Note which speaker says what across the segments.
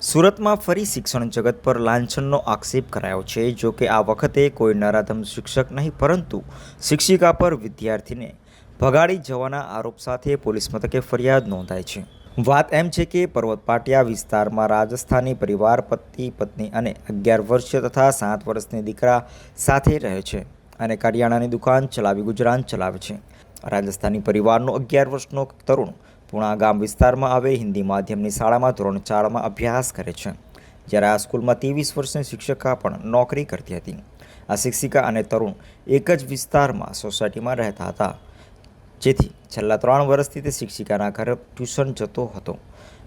Speaker 1: સુરતમાં ફરી શિક્ષણ જગત પર લાંછનનો આક્ષેપ કરાયો છે। જો કે આ વખતે કોઈ નરાધમ શિક્ષક નહીં પરંતુ શિક્ષિકા પર વિદ્યાર્થીને ભગાડી જવાના આરોપ સાથે પોલીસ મથકે ફરિયાદ નોંધાઈ છે। વાત એમ છે કે પર્વત પાટિયા વિસ્તારમાં રાજસ્થાની પરિવાર પતિ પત્ની અને 11 વર્ષીય તથા 7 વર્ષની દીકરા સાથે રહે છે અને કરિયાણાની દુકાન ચલાવી ગુજરાન ચલાવે છે। રાજસ્થાની પરિવારનો 11 વર્ષનો તરુણ પુણા ગામ વિસ્તારમાં આવે હિન્દી માધ્યમની શાળામાં ધોરણ 4માં અભ્યાસ કરે છે, જ્યારે આ સ્કૂલમાં 23 વર્ષની શિક્ષિકા પણ નોકરી કરતી હતી। આ શિક્ષિકા અને તરુણ એક જ વિસ્તારમાં સોસાયટીમાં રહેતા હતા, જેથી છેલ્લા 3 વર્ષથી તે શિક્ષિકાના ઘરે ટ્યુશન જતો હતો।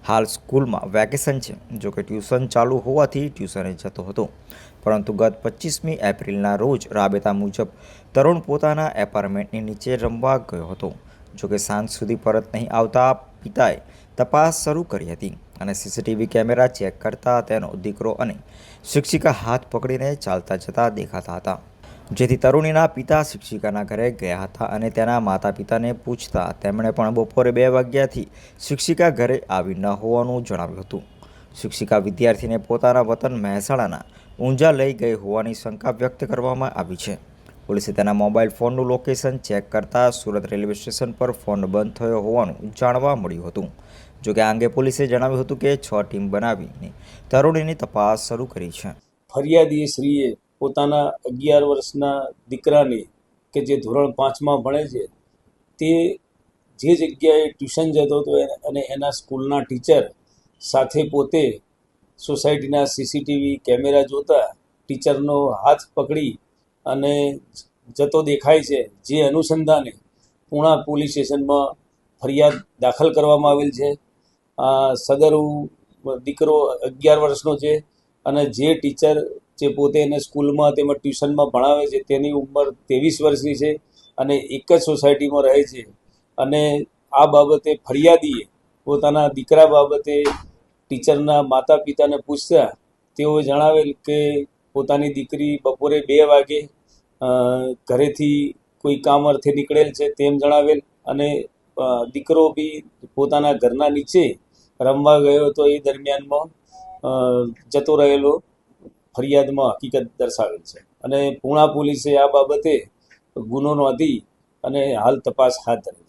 Speaker 1: હાલ સ્કૂલમાં વેકેશન છે, જોકે ટ્યુશન ચાલુ હોવાથી ટ્યુશને જતો હતો, પરંતુ ગત 25મી એપ્રિલના રોજ રાબેતા મુજબ તરુણ પોતાના એપાર્ટમેન્ટની નીચે રમવા ગયો હતો। જોકે સાંજ સુધી પરત નહીં આવતા પિતાએ તપાસ શરૂ કરી હતી અને સીસીટીવી કેમેરા ચેક કરતા તેનો દીકરો અને શિક્ષિકા હાથ પકડીને ચાલતા જતા દેખાતા હતા, જેથી તરુણીના પિતા શિક્ષિકાના ઘરે ગયા હતા અને તેના માતા પિતાને પૂછતા તેમણે પણ બપોરે 2 વાગ્યાથી શિક્ષિકા ઘરે આવી ન હોવાનું જણાવ્યું હતું। શિક્ષિકા વિદ્યાર્થીને પોતાના વતન મહેસાણાના ઊંઝા લઈ ગઈ હોવાની શંકા વ્યક્ત કરવામાં આવી છે। પોલીસે તેના મોબાઈલ ફોનનું લોકેશન ચેક કરતા સુરત રેલવે સ્ટેશન પર ફોન બંધ થયો હોવાનું જાણવા મળ્યું હતું। જોકે આ અંગે પોલીસે જણાવ્યું હતું કે 6 ટીમ બનાવીને તરુણીની તપાસ શરૂ કરી છે।
Speaker 2: ફરિયાદી શ્રીએ પોતાના 11 વર્ષના દીકરાને કે જે ધોરણ 5માં ભણે છે તે જે જગ્યાએ ટ્યુશન જતો હતો અને એના સ્કૂલના ટીચર સાથે પોતે સોસાયટીના સીસીટીવી કેમેરા જોતા ટીચરનો હાથ પકડી અને જતો દેખાય છે, જે અનુસંધાને પૂણા પોલીસ સ્ટેશનમાં ફરિયાદ દાખલ કરવામાં આવેલ છે। સદરુ દીકરો 11 વર્ષનો છે અને જે ટીચર જે પોતે એને સ્કૂલમાં તેમજ ટ્યુશનમાં ભણાવે છે તેની ઉંમર 23 વર્ષની છે અને એક જ સોસાયટીમાં રહે છે। અને આ બાબતે ફરિયાદીએ પોતાના દીકરા બાબતે ટીચરના માતા પિતાને પૂછતા તેઓએ જણાવેલ કે પોતાની દીકરી બપોરે 2 વાગે ઘરેથી કોઈ કામ અર્થે નીકળેલ છે તેમ જણાવેલ અને દીકરો બી પોતાના ઘરના નીચે રમવા ગયો હતો એ દરમિયાનમાં જતો રહેલો ફરિયાદમાં હકીકત દર્શાવેલ છે અને પૂણા પોલીસે આ બાબતે ગુનો નોંધી અને હાલ તપાસ હાથ ધરી છે।